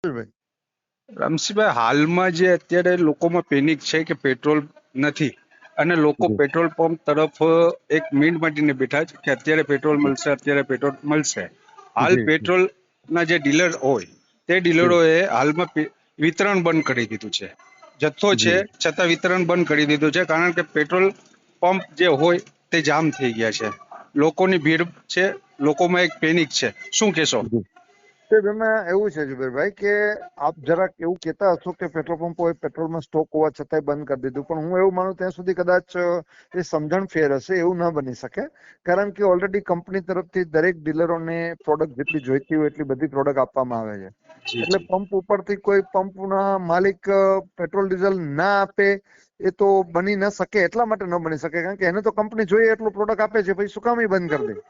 ભાઈ. રમશીભાઈ, હાલમાં જે અત્યારે લોકોમાં પેનિક છે કે પેટ્રોલ નથી અને લોકો જી પેટ્રોલ પંપ તરફ એક મીંડ માટીને બેઠા છે કે અત્યારે પેટ્રોલ મળશે, અત્યારે પેટ્રોલ મળશે. હાલ જી પેટ્રોલ ના જે ડીલર હોય તે જી ડીલરોએ હાલમાં વિતરણ બંધ કરી દીધું છે. જથ્થો છે જી છતાં વિતરણ બંધ કરી દીધું છે, કારણ કે પેટ્રોલ પંપ જે હોય તે જામ થઈ ગયા છે. લોકોની ભીડ છે, લોકોમાં એક પેનિક છે. શું કહેશો? જી સાહેબ, એમાં એવું છે જુબેરભાઈ કે આપ જરાક એવું કહેતા હશો કે પેટ્રોલ પંપોએ પેટ્રોલમાં સ્ટોક હોવા છતાંય બંધ કરી દીધું, પણ હું એવું માનું ત્યાં સુધી કદાચ એ સમજણ ફેર હશે, એવું ન બની શકે. કારણ કે ઓલરેડી કંપની તરફથી દરેક ડીલરોને પ્રોડક્ટ જેટલી જોઈતી હોય એટલી બધી પ્રોડક્ટ આપવામાં આવે છે. જી એટલે જી પંપ ઉપરથી કોઈ પંપના માલિક પેટ્રોલ ડીઝલ ના આપે એ તો બની ન શકે. એટલા માટે ન બની શકે કારણ કે એને તો કંપની જોઈએ એટલું પ્રોડક્ટ આપે છે, પછી શું કામ ઈ બંધ કરી દે?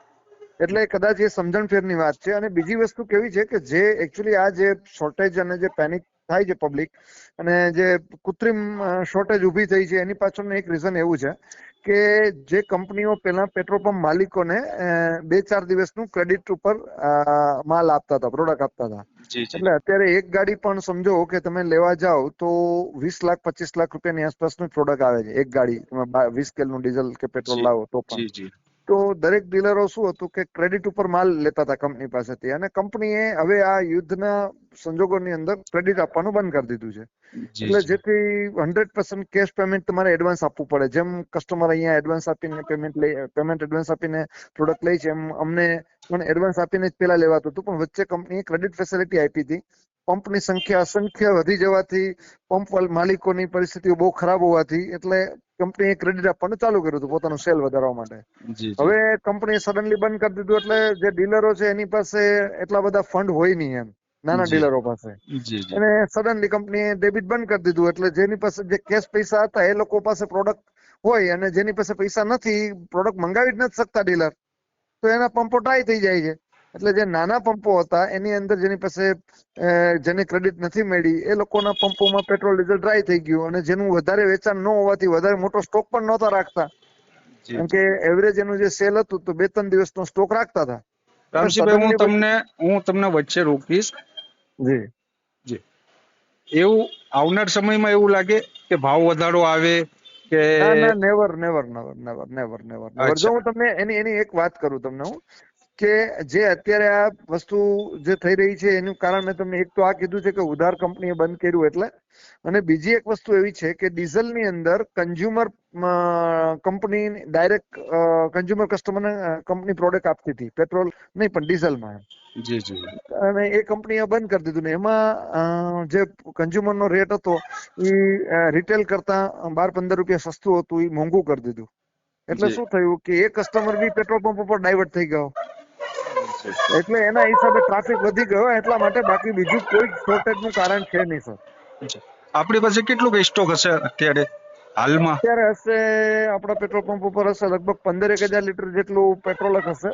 એટલે કદાચ એ સમજણ ફેરની વાત છે. અને બીજી વસ્તુ કેવી છે કે જે એકચ્યુઅલી આ જે શોર્ટેજ અને જે પેનિક થાય છે પબ્લિક, અને જે કૃત્રિમ શોર્ટેજ ઊભી થઈ છે, એની પાછળનું એક રીઝન એવું છે કે જે કંપનીઓ પેલા પેટ્રોલ પંપ માલિકોને 2-4 દિવસનું ક્રેડિટ ઉપર માલ આપતા હતા, પ્રોડક્ટ આપતા હતા. જી જી એટલે અત્યારે એક ગાડી પણ સમજો કે તમે લેવા જાઓ તો 20 લાખ 25 લાખ રૂપિયાની આસપાસનું પ્રોડક્ટ આવે છે. એક ગાડી તમે 20 કેલનું ડીઝલ કે પેટ્રોલ જી લાવો તો પણ. જી જી તો દરેક ડીલરો શું હતું કે ક્રેડિટ ઉપર માલ લેતા હતા કંપની પાસેથી, અને કંપનીએ હવે આ યુદ્ધના સંજોગોની અંદર ક્રેડિટ આપવાનું બંધ કરી દીધું છે. જી એટલે જી જેથી 100% કેશ પેમેન્ટ તમારે એડવાન્સ આપવું પડે. જેમ કસ્ટમર અહીંયા એડવાન્સ આપીને પેમેન્ટ એડવાન્સ આપીને પ્રોડક્ટ લે છે, એમ અમને પણ એડવાન્સ આપીને જ પેલા લેવાતું હતું. પણ વચ્ચે કંપનીએ ક્રેડિટ ફેસિલિટી આપી હતી. પંપની સંખ્યા અસંખ્ય વધી જવાથી, પંપ માલિકોની પરિસ્થિતિઓ બહુ ખરાબ હોવાથી, એટલે કંપનીએ ક્રેડિટ આપવાનું ચાલુ કર્યું હતું પોતાનું સેલ વધારવા માટે. જી જી હવે કંપનીએ સડનલી બંધ કરી દીધું એટલે જે ડીલરો છે એની પાસે એટલા બધા ફંડ હોય નહીં, એમ નાના જી ડીલરો પાસે. જી જી અને સડનલી કંપનીએ ડેબિટ બંધ કરી દીધું એટલે જેની પાસે જે કેશ પૈસા હતા એ લોકો પાસે પ્રોડક્ટ હોય, અને જેની પાસે પૈસા નથી, પ્રોડક્ટ મંગાવી જ નથી શકતા ડીલર, તો એના પંપો ડ્રાય થઈ જાય છે. એટલે જે નાના પંપો હતા એની અંદર જેની પાસે જેને ક્રેડિટ નથી મળી એ લોકોના પંપોમાં પેટ્રોલ ડીઝલ ડ્રાય થઈ ગયું, અને જેનું વધારે વેચાણ ન હોવાથી વધારે મોટો સ્ટોક પણ નહોતા રાખતા. જી કારણ કે જી એવરેજ એનું જે સેલ હતું તો 2-3 દિવસનો સ્ટોક રાખતા હતા. એટલે રામસિંહભાઈ, સડનલી પછી હું તમને વચ્ચે રોકીશ. જી જી, એવું આવનાર સમયમાં એવું લાગે કે ભાવ વધારો આવે કે? ના ના, never never never never never never never. જો અચ્છા. હું તમને એની એક વાત કરું તમને હું, કે જે અત્યારે આ વસ્તુ જે થઈ રહી છે એનું કારણ મેં તમને એક તો આ કીધું છે કે ઉધાર કંપનીએ બંધ કર્યું એટલે, અને બીજી એક વસ્તુ એવી છે કે ડીઝલની અંદર કન્ઝ્યુમર કંપની ડાયરેક્ટ કન્ઝ્યુમર કસ્ટમરને કંપની પ્રોડક્ટ આપતી હતી, પેટ્રોલ નહીં પણ ડીઝલમાં એમ. જી જી અને એ કંપનીએ બંધ કરી દીધું ને એમાં જે કન્ઝ્યુમરનો રેટ હતો એ રિટેલ કરતા 12-15 રૂપિયા સસ્તું હતું, એ મોંઘું કરી દીધું. એટલે જી શું થયું કે એ કસ્ટમર બી પેટ્રોલ પંપ ઉપર ડાયવર્ટ થઈ ગયો. જી. એટલે એના હિસાબે ટ્રાફિક વધી ગયો એટલા માટે, બાકી બીજું કોઈ શોર્ટેજનું કારણ છે નહીં સર. જી. આપણી પાસે કેટલું સ્ટોક હશે અત્યારે હાલમાં? અત્યારે હશે આપણા પેટ્રોલ પંપ ઉપર હશે લગભગ 15,000 લીટર જેટલું પેટ્રોલ જ હશે.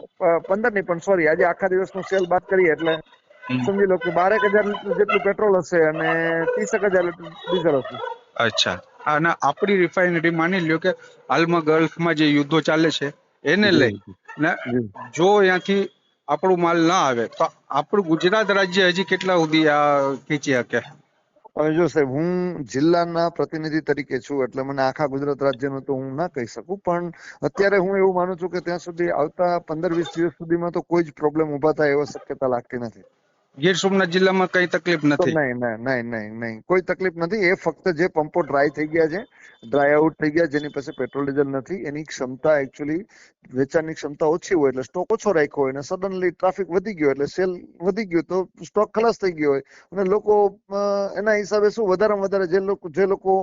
15 નહીં પણ સોરી, આજે આખા દિવસનું સેલ બાદ કરીએ એટલે હમ. સમજી લો કે 12,000 લીટર જેટલું પેટ્રોલ હશે અને 30,000 લીટર ડીઝલ હશે. અચ્છા. અને આપણી રિફાઇનરી માની લ્યો કે હાલમાં ગલ્ફમાં જે યુદ્ધો ચાલે છે એને લઈ જી ને જી. જો અહીંયાથી આપણું માલ ના આવે તો આપણું ગુજરાત રાજ્ય હજી કેટલા સુધી આ ખીચી શકે? હવે જો સાહેબ, હું જિલ્લાના પ્રતિનિધિ તરીકે છું એટલે મને આખા ગુજરાત રાજ્યનું તો હું ના કહી શકું, પણ અત્યારે હું એવું માનું છું કે ત્યાં સુધી આવતા 15-20 દિવસ સુધીમાં તો કોઈ જ પ્રોબ્લેમ ઉભા થાય એવી શક્યતા લાગતી નથી. ગીર સોમનાથ જિલ્લામાં કઈ તકલીફ તો નથી? નહીં નહીં નહીં નહીં નહીં, કોઈ તકલીફ નથી. એ ફક્ત જે પંપો ડ્રાય થઈ ગયા છે, ડ્રાય આઉટ થઈ ગયા, જેની પાસે પેટ્રોલ ડીઝલ નથી, એની ક્ષમતા એકચ્યુઅલી વેચાણની ક્ષમતા ઓછી હોય એટલે સ્ટોક ઓછો રાખ્યો હોય, અને સડનલી ટ્રાફિક વધી ગયો એટલે સેલ વધી ગયો તો સ્ટોક ખલાસ થઈ ગયો હોય, અને લોકો એના હિસાબે શું વધારેમાં વધારે જે લોકો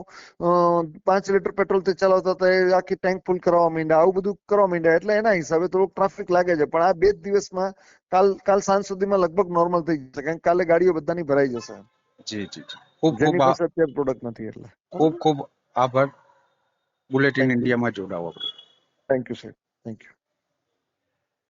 5 લીટર પેટ્રોલ થી ચલાવતા હતા એ આખી ટેન્ક ફૂલ કરવા માંડ્યા, આવું બધું કરવા માંડ્યા. એટલે એના હિસાબે થોડુંક ટ્રાફિક લાગે છે, પણ આ 2 દિવસમાં કાલ સાંજ સુધીમાં લગભગ નોર્મલ થઈ જશે, કારણ કે કાલે ગાડીઓ બધાની ભરાઈ જશે જી જી જી. ખૂબ ખૂબ જેની પાસે અત્યારે પ્રોડક્ટ નથી. એટલે ખૂબ ખૂબ આભાર. Bulletin thank you. ઇન્ડિયામાં જોડાવા બદલ. થેન્ક યુ સાહેબ. Thank you.